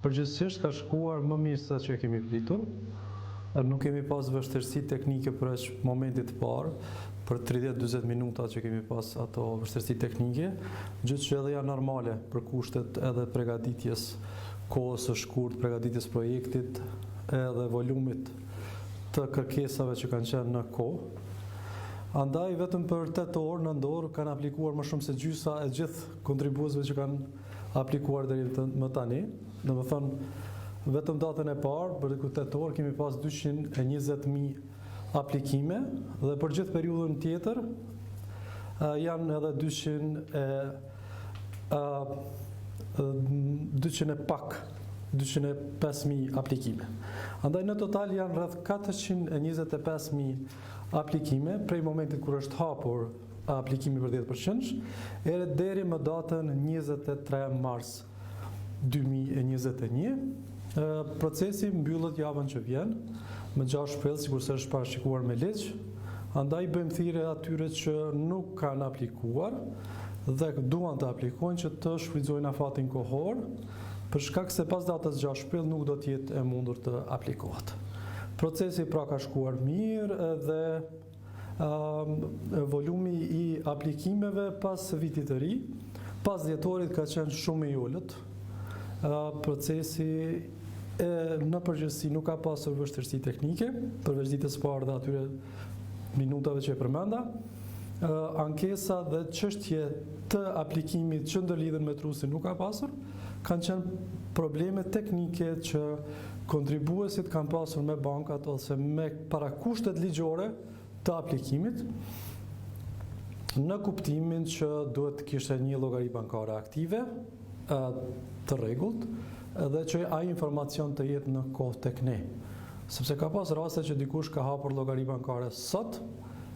Përgjithsisht ka shkuar më mirë se sa që kemi pritur. Nuk kemi pas vështirësi teknike për momentit të parë, për 30-40 minuta që kemi pas ato vështirësi teknike, gjithë që edhe janë normale për kushtet edhe përgatitjes kohës së shkurt, përgatitjes projektit, edhe volumit të kërkesave që kanë qenë në kohë. Andaj vetëm për 8 orë në ndorë kanë aplikuar më shumë se gjysa e gjithë kontribuesve që kanë aplikuar deri më tani. Domethënë, vetëm datën e parë, për 8 orë, kemi pas 220.000 aplikime dhe për gjithë periudhën tjetër janë edhe 205.000 aplikime. Andaj në total janë rreth 425.000 aplikime prej momentit kur është hapur aplikimi për 10%, deri më datën 23 mars 2021. Procesi mbyllet javën që vjen me 6 shpellë, sikurse është parashikuar me ligj. Andaj bëjmë thirrje atyre që nuk kanë aplikuar dhe duan të aplikojnë që të shfrytëzojnë afatin kohor, për shkak se pas datës 6 shpellë nuk do të jetë e mundur të aplikohet. Procesi pra ka shkuar mirë dhe volumi i aplikimeve pas vitit të ri, pas dhjetorit ka qenë shumë i ulët. Procesi në përgjithësi nuk ka pasur vështirësi teknike, përveç ditës së parë dhe atyre minutave që e përmenda. Ankesa dhe çështje të aplikimit që ndërlidhen me trusin nuk ka pasur, kanë qenë probleme teknike që kontribuesit kanë pasur me bankat ose me parakushtet ligjore të aplikimit, në kuptimin që duhet të kishte një llogari bankare aktive, të rregullt, dhe që ai informacion të jetë në kohë tek ne. Sepse ka pas raste që dikush ka hapur llogari bankare sot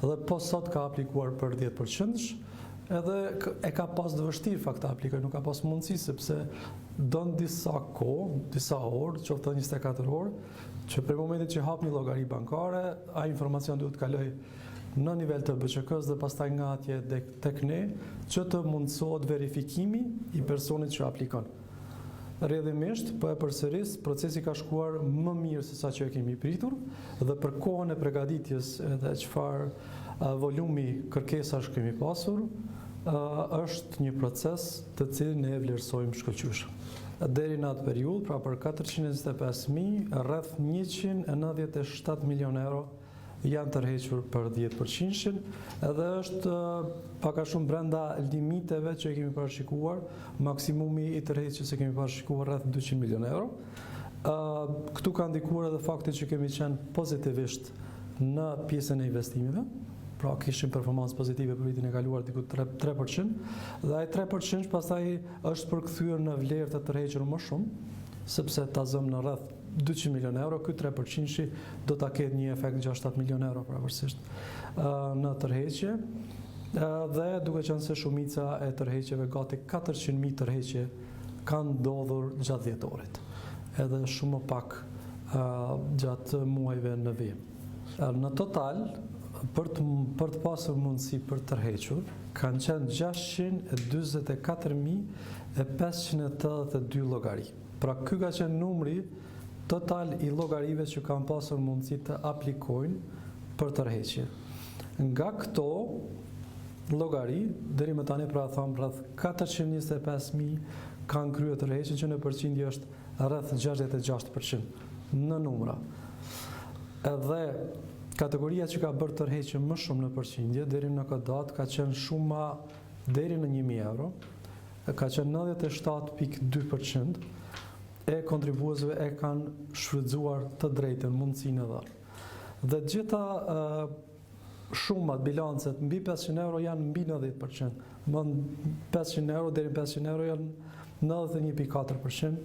dhe po sot ka aplikuar për 10%, edhe e ka pas të vështirë fakt të aplikojë, nuk ka pas mundësi sepse don disa kohë, disa orë, qoftë 24 orë, që për momentin që hap një llogari bankare, ai informacion duhet të kalojë në nivel të BÇK-s dhe pastaj nga atje tek ne, që të mundësohet verifikimi i personit që aplikon. Rrjedhimisht, po e përsëris, procesi ka shkuar më mirë se sa që e kemi pritur dhe për kohën e përgatitjes edhe çfarë volumi kërkesash kemi pasur, është një proces të cilin ne vlerësojmë shkëlqysh. Deri në atë periudhë, pra për 425.000, rreth 197 milion euro janë tërhequr për 10%, edhe është pak a shumë brenda limiteve që kemi parashikuar, maksimumi i tërheqjes që kemi parashikuar rreth 200 milion euro. Këtu ka ndikuar edhe fakti që kemi qenë pozitivisht në pjesën e investimeve, pra kishim performancë pozitive për vitin e kaluar diku 3%, dhe ai 3% pastaj është përkthyer në vlerë të tërhequr më shumë, sepse ta zëm në rreth 200 milion euro, ky 3% do ta ketë një efekt 6-7 milion euro pavarësisht në tërheqje, dhe duke qenë se shumica e tërheqjeve, gati 400.000 tërheqje kanë ndodhur gjatë dhjetorit, edhe shumë më pak gjatë muajve në vijim. Në total, për të pasur mundësi për tërhequr, kanë qenë 644.582 llogari. Pra ky ka qenë numri total i llogarive që kanë pasur mundësi të aplikojnë për tërheqje. Nga këto llogari, deri më tani pra tham rreth 425.000 kanë kryer tërheqje, që në përqindje është rreth 66% në numra. Edhe kategoria që ka bërë tërheqje më shumë në përqindje, deri në këtë datë ka qenë shuma deri në 1.000 euro, ka qenë 97.2%, e kontribuesve e kanë shfrytzuar të drejtën, mundësinë e dhënë. Dhe gjitha shumat, bilancet mbi 500 euro janë mbi 90%, më 500 euro deri 500 euro janë 91.4%,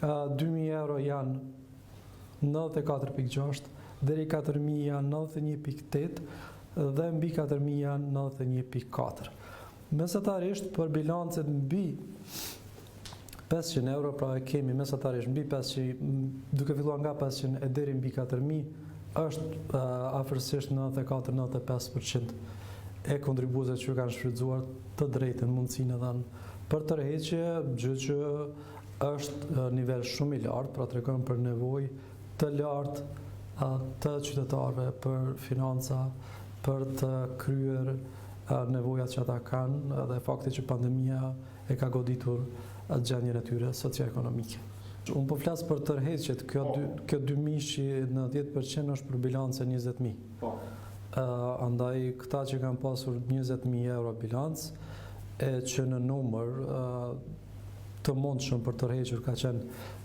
2.000 euro janë 94.6%, deri 4.000 janë 91.8% dhe mbi 4.000 janë 91.4%. Mesatarisht për bilancet mbi 500 euro, pra e kemi mesatarisht mbi 500, duke filluar nga 500 e deri mbi 4.000, është afërsisht 94-95% e kontribuesve që kanë shfrytzuar të drejtën, mundësinë e dhënë për tërheqje, gjë që është nivel shumë i lartë, pra tregon për nevojë të lartë të qytetarëve për financa, për të kryer nevojat që ata kanë dhe fakti që pandemia e ka goditur gjendjen e tyre socio-ekonomike. Unë po flas për tërheqjet, kjo 2.000 në 10% është për bilance 20.000. Andaj këta që kanë pasur 20.000 euro bilance, e që në numër të mundshëm për tërhequr ka qenë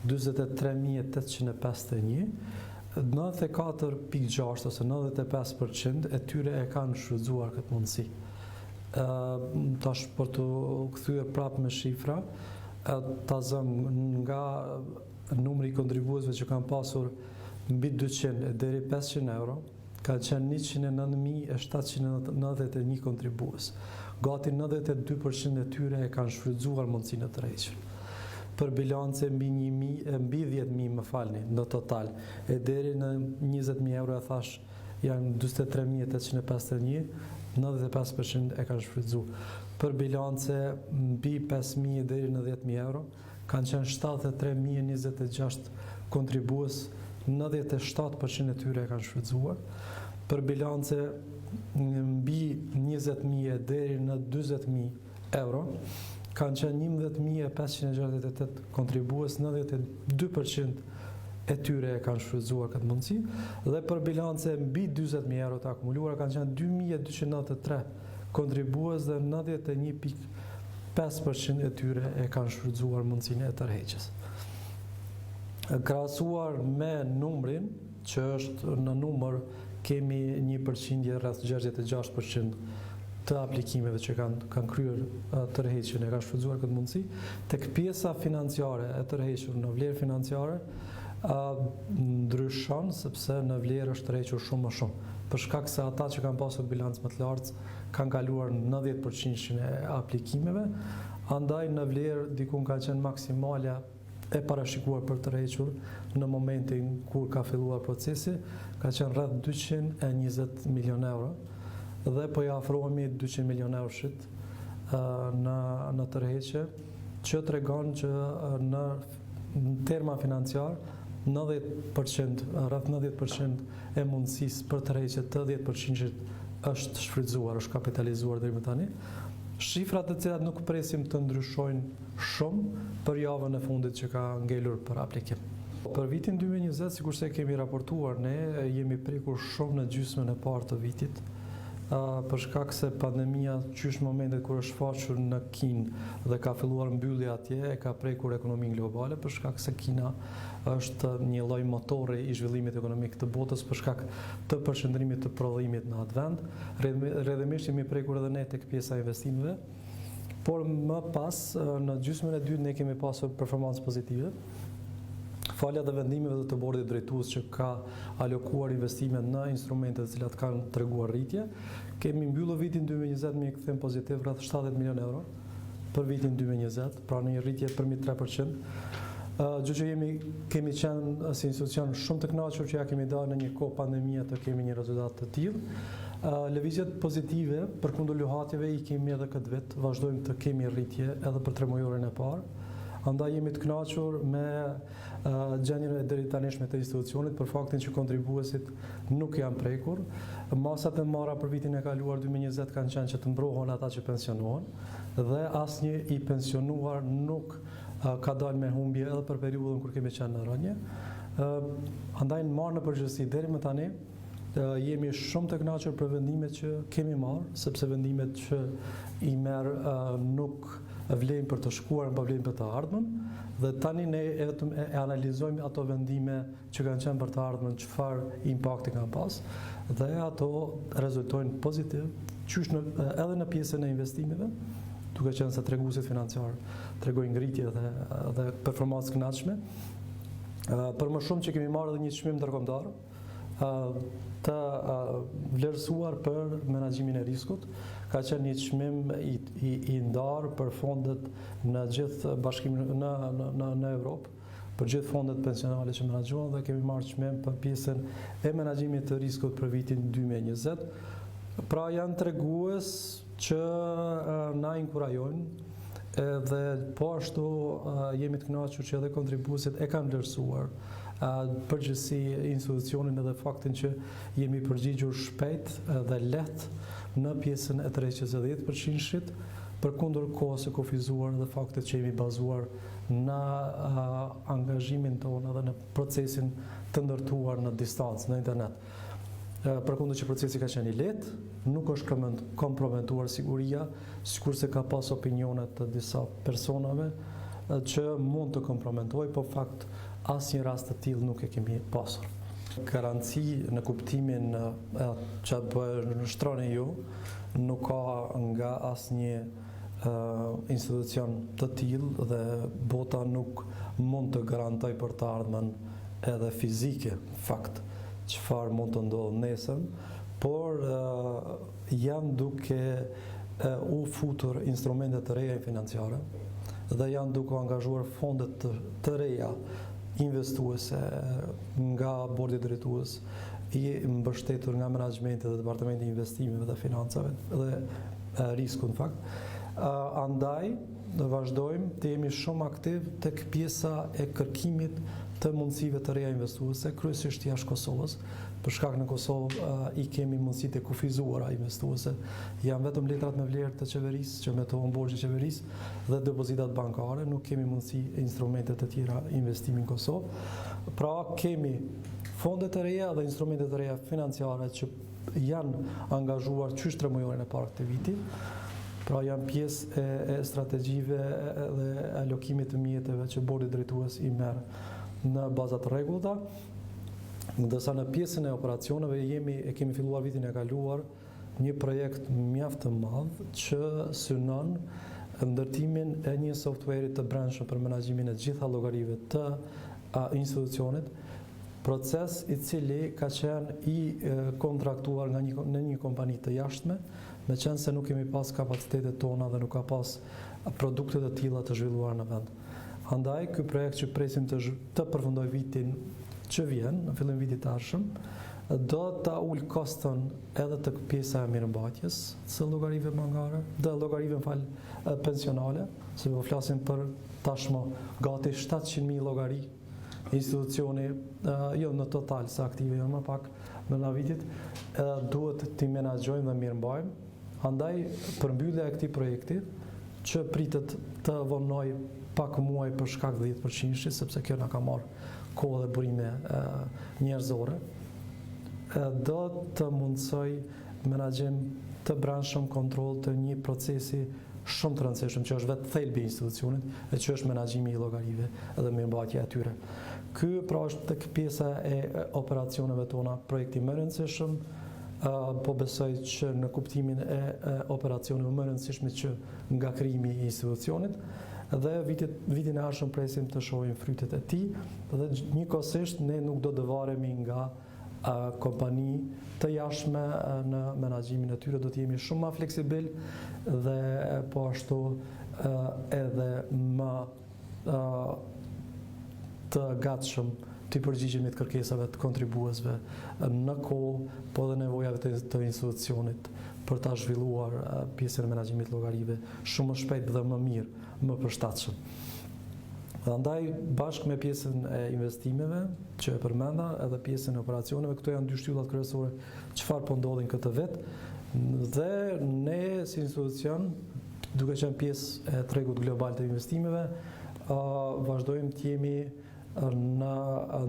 43.851, 94.6 ose 95% e tyre e kanë shfrytzuar këtë mundësi. Tash për të kthyer prapë me shifra, ta zëm nga numri i kontribuesve që kanë pasur mbi 200 deri 500 euro, kanë qenë 109.791 kontribues. Gati 92% e tyre e kanë shfrytzuar mundësinë e tërheqjes. Për bilance mbi 10.000 më falni, në total, e deri në 20.000 euro e thash janë 43.851, 95% e kanë shfrytzuar. Për bilance mbi 5.000 deri në 10.000 euro, kanë qenë 73.026 kontribues, 97% e tyre e kanë shfrytzuar. Për bilance mbi 20.000 deri në 40.000 euro, kanë qenë 11.568 kontribues, 92% e tyre e kanë shfrytzuar këtë mundësi, dhe për bilance mbi 40.000 euro të akumuluara kanë qenë 2.293 kontribues dhe 91.5% e tyre e kanë shfrytzuar mundësinë e tërheqjes. Krahasuar me numrin, që është në numër, kemi një përqindje rreth 66% të aplikimeve që kanë kryer tërheqjen e kanë shfrytzuar këtë mundësi, tek pjesa financiare e tërhequr në vlerë financiare ndryshon, sepse në vlerë është tërhequr shumë më shumë, për shkak se ata që kanë pasur bilancë më të lartë kanë kaluar 90% e aplikimeve, andaj në vlerë dikun ka qenë maksimalja e parashikuar për tërhequr në momentin kur ka filluar procesi, ka qenë rreth 220 milion euro, dhe po ja afrohemi 200 milion euroshit në tërheqje, që tregon që në terma financiar 90%, rreth 90% e mundësisë për tërheqje të 10% është shfrytzuar, është kapitalizuar deri më tani. Shifrat të cilat nuk presim të ndryshojnë shumë për javën e fundit që ka ngelur për aplikim. Për vitin 2020, sikurse kemi raportuar ne, jemi prekur shumë në gjysmën e parë të vitit, për shkak se pandemia qysh momentet kur është shfaqur në Kinë dhe ka filluar mbyllja atje, e ka prekur ekonominë globale, për shkak se Kina është një lloj motori i zhvillimit ekonomik të botës për shkak të përqendrimit të prodhimit në atë vend. Rrjedhimisht jemi prekur edhe ne tek pjesa e investimeve, por më pas në gjysmën e dytë ne kemi pasur performancë pozitive. Falja dhe vendimeve dhe të bordit drejtues që ka alokuar investime në instrumente të cilat kanë treguar rritje, kemi mbyllur vitin 2020 me një kthem pozitiv rreth 70 milion euro për vitin 2020, pra në një rritje përmi 3%. Gjë që kemi qenë si institucion shumë të kënaqur që ja kemi dalë në një kohë pandemie të kemi një rezultat të tillë. Lëvizjet pozitive përkundër luhatjeve i kemi edhe këtë vit, vazhdojmë të kemi rritje edhe për 3 mujorin e parë. Andaj jemi të kënaqur me gjendjen e deri tanishme të institucionit për faktin që kontribuesit nuk janë prekur. Masat e marra për vitin e kaluar 2020 kanë qenë që të mbrohen ata që pensionohen dhe asnjë i pensionuar nuk ka dalë me humbje edhe për periudhën kur kemi qenë në rënje. Andaj në marrë në përgjithësi deri më tani jemi shumë të kënaqur për vendimet që kemi marrë, sepse vendimet që i merr nuk vlejnë për të shkuar, pa vlejnë për të ardhmen, dhe tani ne vetëm e analizojmë ato vendime që kanë qenë për të ardhmen, çfarë impakti kanë pas, dhe ato rezultojnë pozitiv, qysh edhe në pjesën e investimeve, duke qenë se treguesit financiar tregojnë ngritje dhe performancë kënaqshme. Për më shumë që kemi marrë edhe një çmim ndërkombëtar të vlerësuar për menaxhimin e riskut, ka qenë një çmim i ndarë për fondet në gjithë bashkimin në Evropë, për gjithë fondet pensionale që menaxhohen, dhe kemi marrë çmim për pjesën e menaxhimit të riskut për vitin 2020. Pra janë tregues që na inkurajojnë Edhe po ashtu jemi të kënaqur që edhe kontribuesit e kanë vlerësuar përgjithësi institucionin edhe faktin që jemi përgjigjur shpejt dhe lehtë në pjesën e tërheqjes së 10%-shit, përkundër kohës së kufizuar dhe faktit që jemi bazuar në angazhimin tonë edhe në procesin të ndërtuar në distancë në internet. Përkundër që procesi ka qenë i lehtë, nuk është komprometuar siguria, sikurse ka pas opinionet të disa personave që mund të komprometoj, po fakt asnjë rast të tillë nuk e kemi pasur. Garanci në kuptimin që shtroni ju, nuk ka nga asnjë institucion të tillë dhe bota nuk mund të garantoj për të ardhmen edhe fizike, fakt, çfarë mund të ndodhë nesër, por janë duke u futur instrumente të reja financiare dhe janë duke angazhuar fondet të reja investuese nga bordi drejtues i mbështetur nga menaxhmenti dhe departamenti i investimeve dhe financave dhe risku në fakt. Andaj vazhdojmë të jemi shumë aktiv tek pjesa e kërkimit të mundësive të reja investuese, kryesisht jashtë Kosovës, për shkak në Kosovë i kemi mundësitë e kufizuara investuese, janë vetëm letrat me vlerë të qeverisë që metohen borxhi qeverisë dhe depozitat bankare, nuk kemi mundësi instrumente të tjera investimi në Kosovë. Pra kemi fonde të reja dhe instrumente të reja financiare që janë angazhuar qysh 3 mujorin e parë të vitit. Pra janë pjesë e strategjive dhe alokimit të mjeteve që bordi drejtues i merr në baza të rregullta, ndërsa në pjesën e operacioneve e kemi filluar vitin e kaluar një projekt mjaft të madh që synon ndërtimin e një software të brendshëm për menaxhimin e gjitha llogarive të institucionit, proces i cili ka qenë i kontraktuar në një kompani të jashtme, me qenë se nuk kemi pas kapacitetet tona dhe nuk ka pas produkte të tilla të zhvilluar në vend. Andaj, ky projekt që presim të përfundoj vitin që vjen, në fillim vitit të ardhshëm, do ta ul koston edhe të pjesa e mirëmbajtjes së llogarive bankare, dhe llogarive pensionale, se po flasim për tashmë gati 700.000 llogari institucioni, jo në total se aktive jo më pak në vitit, duhet t'i menaxhojmë dhe mirëmbajmë. Andaj, përmbyllja e këtij projekti, që pritet të vonoj pak muaj për shkak të 10%, sepse kjo na ka marrë kohë dhe burime njerëzore, do të mundsoj menaxhim të brendshëm, kontroll të një procesi shumë të rëndësishëm që është vetë thelbi i institucionit e që është menaxhimi i llogarive dhe mirëmbajtja e tyre. Ky pra është tek pjesa e operacioneve tona projekti më i rëndësishëm, po besoj që në kuptimin e operacioneve më rëndësishme që nga krijimi i institucionit dhe vitin e ardhshëm presim të shohim frytet e tij dhe njëkohësisht ne nuk do të varemi nga kompani të jashtme në menaxhimin e tyre, do të jemi shumë më fleksibil dhe po ashtu edhe më të gatshëm të përgjigjemi të kërkesave të kontribuesve në kohë, po dhe nevojave të institucionit për ta zhvilluar pjesën e menaxhimit llogarive shumë më shpejt dhe më mirë, më përshtatshëm. Andaj, bashkë me pjesën e investimeve që e përmenda, edhe pjesën e operacioneve, këto janë dy shtyllat kryesore çfarë po ndodhin këtë vit, dhe ne si institucion, duke qenë pjesë e tregut global të investimeve, vazhdojmë të jemi në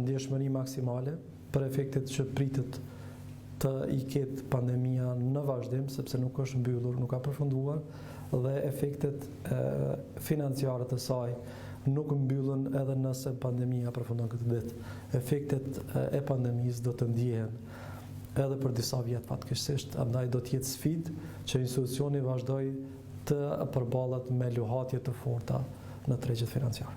ndjeshmëri maksimale për efektet që pritet të i ketë pandemia në vazhdim, sepse nuk është mbyllur, nuk ka përfunduar, dhe efektet financiare të saj nuk mbyllen edhe nëse pandemia përfundon këtë vit. Efektet e pandemisë do të ndjehen edhe për disa vjet fatkeqësisht, andaj do të jetë sfidë që institucioni vazhdoj të përballet me luhatje të forta në tregjet financiare.